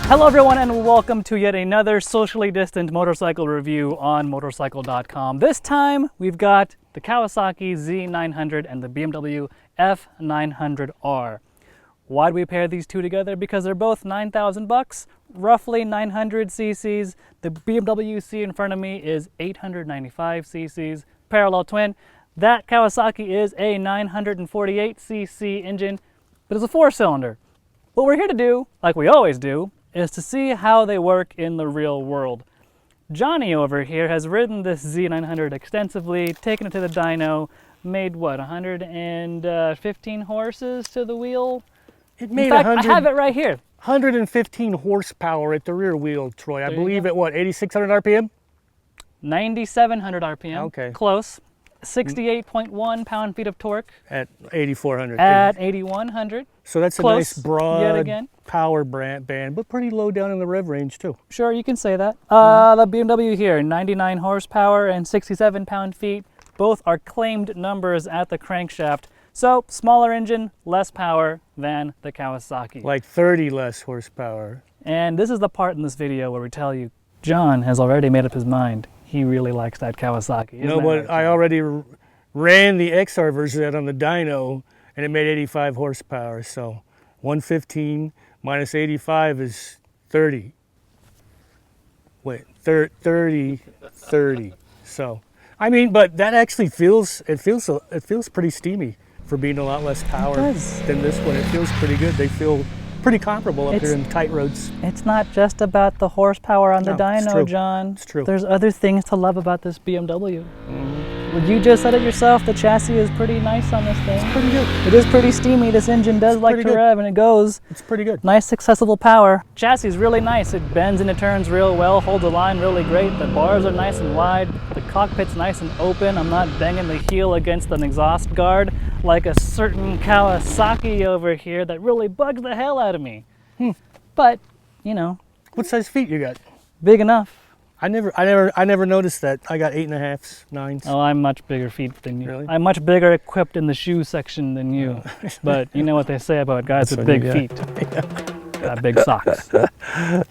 Hello everyone and welcome to yet another socially distant motorcycle review on Motorcycle.com. This time we've got the Kawasaki Z900 and the BMW F900R. Why do we pair these two together? Because they're both 9,000 bucks, roughly 900 cc's. The BMW C in front of me is 895 cc's, parallel twin. That Kawasaki is a 948 cc engine, but it's a 4-cylinder. What we're here to do, like we always do, is to see how they work in the real world. Johnny over here has ridden this Z900 extensively, taken it to the dyno, made what, 115 horses to the wheel? It made in fact, I have it right here. 115 horsepower at the rear wheel, Troy. I believe at what, 8,600 RPM? 9,700 RPM. Okay. Close. 68.1 pound-feet of torque. At 8,400. At 8,100. So that's close, a nice broad power band, but pretty low down in the rev range too. Sure, you can say that. The BMW here, 99 horsepower and 67 pound-feet. Both are claimed numbers at the crankshaft. So, smaller engine, less power than the Kawasaki. Like 30 less horsepower. And this is the part in this video where we tell you, John has already made up his mind. He really likes that Kawasaki. You know what? I already ran the XR version of that on the dyno, and it made 85 horsepower. So 115 minus 85 is 30. Wait, 30. So, I mean, but that actually feels pretty steamy for being a lot less power than this one. It feels pretty good. They feel pretty comparable up here in tight roads. It's not just about the horsepower on the dyno, John. It's true. There's other things to love about this BMW. Well, you just said it yourself, the chassis is pretty nice on this thing. It's pretty good. It is pretty steamy. This engine does like to rev, and it goes. It's pretty good. Nice accessible power. Chassis is really nice. It bends and it turns real well, holds the line really great. The bars are nice and wide. The cockpit's nice and open. I'm not banging the heel against an exhaust guard like a certain Kawasaki over here that really bugs the hell out of me. But, you know. What size feet you got? Big enough. I never noticed that. I got 8.5s, 9s. Oh, I'm much bigger feet than you. Really? I'm much bigger equipped in the shoe section than you. But you know what they say about guys with big feet. Got big socks.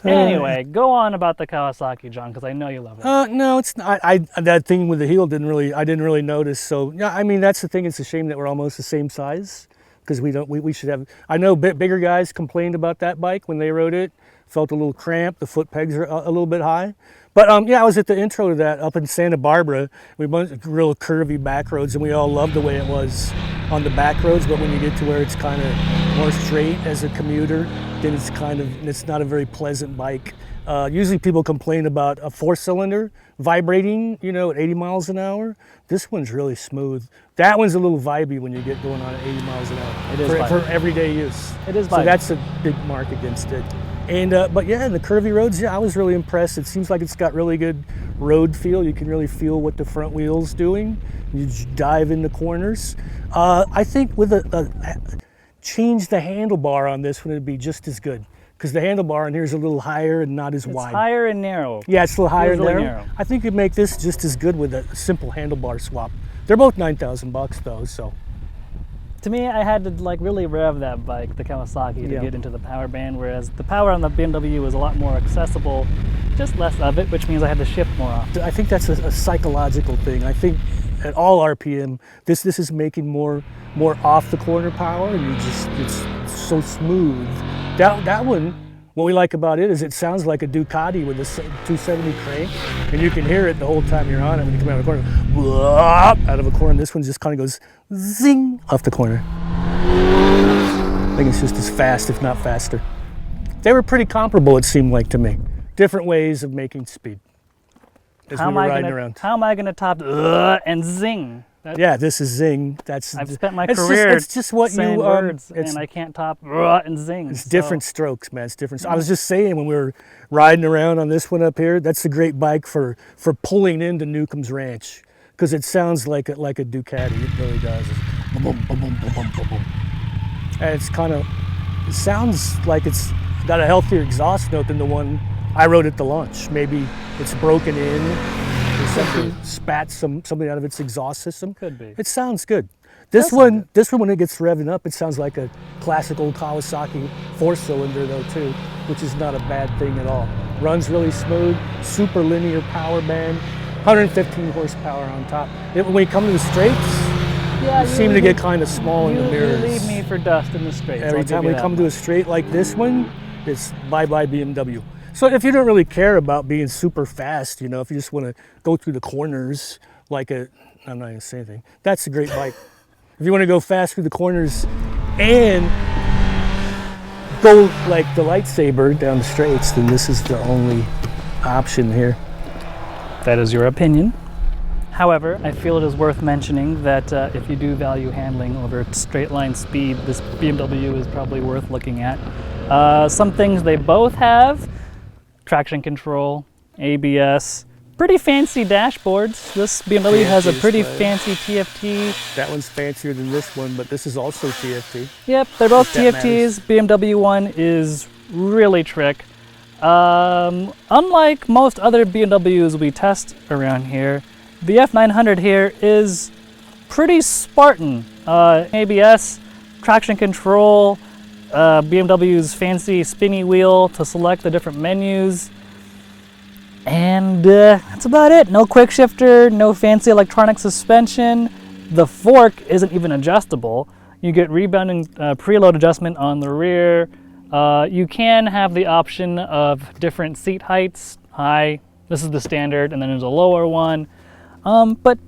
Anyway, go on about the Kawasaki, John, because I know you love it. No, it's not. That thing with the heel I didn't really notice. So yeah, I mean that's the thing. It's a shame that we're almost the same size because we should have. I know bigger guys complained about that bike when they rode it. Felt a little cramped. The foot pegs are a little bit high. But yeah, I was at the intro to that up in Santa Barbara. We went real curvy back roads, and we all loved the way it was on the back roads. But when you get to where it's kind of more straight as a commuter, then it's not a very pleasant bike. Usually people complain about a 4-cylinder vibrating, you know, at 80 miles an hour. This one's really smooth. That one's a little vibey when you get going on at 80 miles an hour. It is for everyday use. It is vibey. So that's a big mark against it. And but yeah, the curvy roads, yeah, I was really impressed. It seems like it's got really good road feel. You can really feel what the front wheel's doing. You just dive in the corners. I think with change the handlebar on this one, it'd be just as good. Because the handlebar in here is a little higher and not as wide. It's higher and narrow. Yeah, it's a little higher and really narrow. I think you'd make this just as good with a simple handlebar swap. They're both 9,000 bucks though, so. To me, I had to like really rev that bike, the Kawasaki, to get into the power band, whereas the power on the BMW was a lot more accessible, just less of it, which means I had to shift more often. I think that's a psychological thing. I think at all RPM, this is making more off the corner power, and it's so smooth. That one, what we like about it is it sounds like a Ducati with a 270 crank, and you can hear it the whole time you're on it when you come out of the corner. Blah, out of a corner. This one just kind of goes zing off the corner. I think it's just as fast, if not faster. They were pretty comparable, it seemed like to me. Different ways of making speed as we were riding around. How am I going to top and zing? Yeah, this is zing. I've spent my career it's just what saying words, and I can't top and zing. It's different strokes, man. It's different. I was just saying when we were riding around on this one up here, that's a great bike for pulling into Newcomb's Ranch because it sounds like a Ducati. It really does. Boom, boom, boom, boom, boom, boom, boom. And it sounds like it's got a healthier exhaust note than the one I rode at the launch. Maybe it's broken in or spat something out of its exhaust system. Could be. It sounds good. This one when it gets revving up, it sounds like a classic old Kawasaki 4-cylinder though too, which is not a bad thing at all. Runs really smooth, super linear power band, 115 horsepower on top. When you come to the straights, you seem to get kind of small in the mirrors. You leave me for dust in the straights. Every time we come to a straight like this one, it's bye-bye BMW. So if you don't really care about being super fast, you know, if you just want to go through the corners like I'm not going to say anything, that's a great bike. If you want to go fast through the corners and go like the lightsaber down the straights, then this is the only option here. That is your opinion. However, I feel it is worth mentioning that if you do value handling over straight line speed, this BMW is probably worth looking at. Some things they both have: traction control, ABS, pretty fancy dashboards. This BMW has a pretty fancy TFT. That one's fancier than this one, but this is also TFT. Yep, they're both TFTs. BMW one is really trick. Unlike most other BMWs we test around here, the F900 here is pretty Spartan. ABS, traction control, BMW's fancy spinny wheel to select the different menus. And that's about it. No quick shifter, no fancy electronic suspension. The fork isn't even adjustable. You get rebounding preload adjustment on the rear. You can have the option of different seat heights. High, this is the standard, and then there's a lower one. But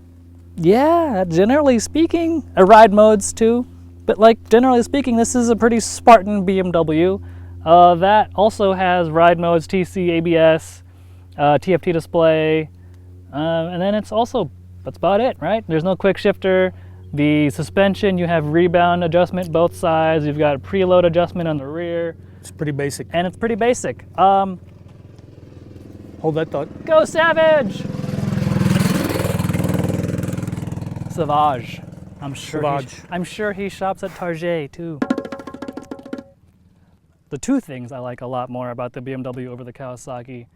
yeah, generally speaking, ride modes too. But like generally speaking, this is a pretty Spartan BMW. That also has ride modes, TC, ABS, TFT display, and then it's also, that's about it, right? There's no quick shifter. The suspension, you have rebound adjustment both sides. You've got preload adjustment on the rear. It's pretty basic. And it's pretty basic. Hold that thought. Go Savage! Savage. I'm sure he shops at Target too. The two things I like a lot more about the BMW over the Kawasaki: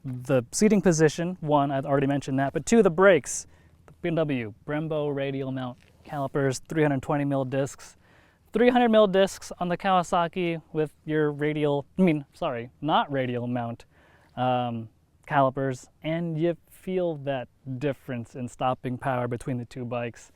the seating position, one, I've already mentioned that, but two, the brakes. The BMW Brembo radial mount calipers, 320mm discs. 300mm discs on the Kawasaki with your not radial mount calipers, and you feel that difference in stopping power between the two bikes.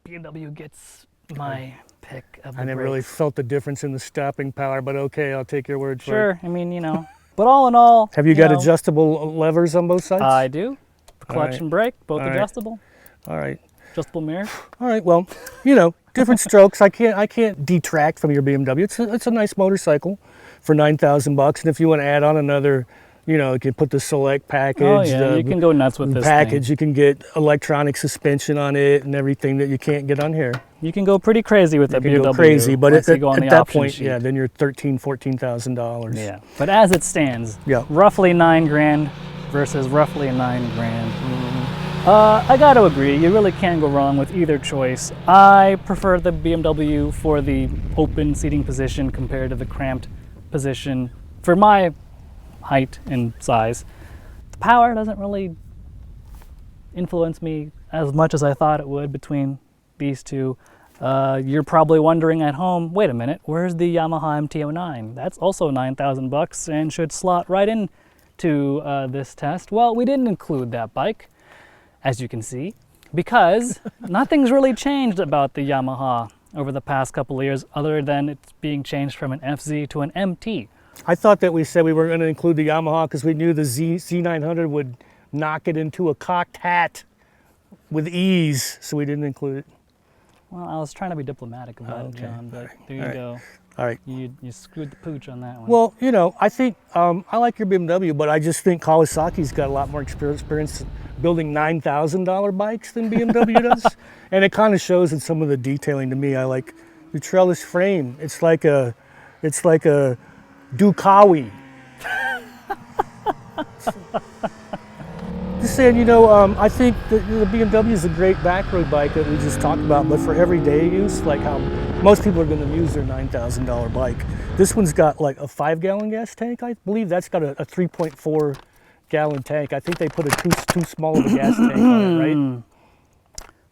BMW gets my pick of the I never brakes. really felt the difference in the stopping power, but okay, I'll take your word for it. Sure, I mean, you know. But all in all... Have you got adjustable levers on both sides? I do. Clutch and brake, both adjustable. All right. Adjustable mirror. All right, well, you know, different strokes. I can't detract from your BMW. It's a nice motorcycle for $9,000, and if you want to add on another, you know, you can put the Select package. Oh yeah, you can go nuts with this package. thing. You can get electronic suspension on it and everything that you can't get on here. You can go pretty crazy with the BMW. Go crazy, but at that point, sheet. yeah, then you're $13,000-$14,000. Yeah, but as it stands, roughly $9,000 versus roughly $9,000. I got to agree, you really can't go wrong with either choice. I prefer the BMW for the open seating position compared to the cramped position for my height and size. The power doesn't really influence me as much as I thought it would between these two. You're probably wondering at home, wait a minute, where's the Yamaha MT-09? That's also $9,000 and should slot right in to this test. Well, we didn't include that bike, as you can see, because nothing's really changed about the Yamaha over the past couple of years other than it's being changed from an FZ to an MT. I thought that we said we weren't going to include the Yamaha because we knew the Z900 would knock it into a cocked hat with ease, so we didn't include it. Well, I was trying to be diplomatic about it, John, but there you go. All right. You screwed the pooch on that one. Well, you know, I think, I like your BMW, but I just think Kawasaki's got a lot more experience building $9,000 bikes than BMW does. And it kind of shows in some of the detailing to me. I like the trellis frame. It's like a Dukawi. Just saying, you know, I think the BMW is a great back road bike that we just talked about, but for everyday use, like how most people are going to use their $9,000 bike. This one's got like a 5-gallon gas tank, I believe. That's got a 3.4 gallon tank. I think they put a too small of a gas tank on it, right?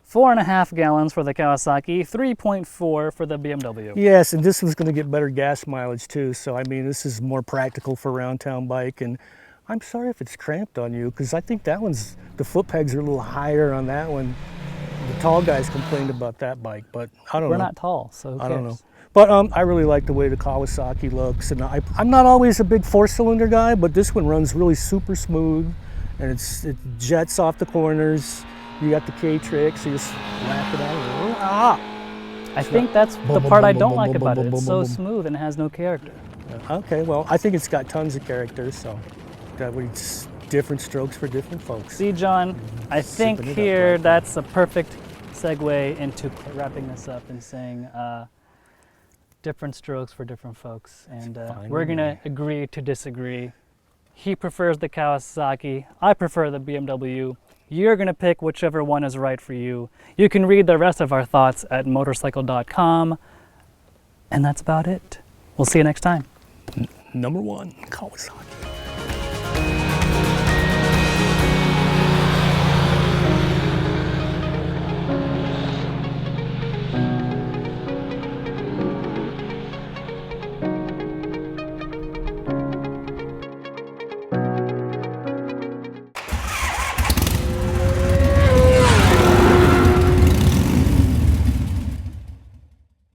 4.5 gallons for the Kawasaki, 3.4 for the BMW. Yes, and this was going to get better gas mileage too. So I mean, this is more practical for round town bike. And I'm sorry if it's cramped on you, because I think that one's, the foot pegs are a little higher on that one. The tall guys complained about that bike, but I don't know. We're not tall, so who cares? I don't know. But I really like the way the Kawasaki looks, and I'm not always a big four-cylinder guy, but this one runs really super smooth, and it jets off the corners. You got the K-trick, so you just wrap it out. I think that's the part I don't like about it. It's so smooth and has no character. Okay, well, I think it's got tons of character, so that way it's different strokes for different folks. See, John, I think here that's a perfect segue into wrapping this up and saying different strokes for different folks. And we're going to agree to disagree. He prefers the Kawasaki. I prefer the BMW. You're going to pick whichever one is right for you. You can read the rest of our thoughts at Motorcycle.com. And that's about it. We'll see you next time. Number 1, Kawasaki.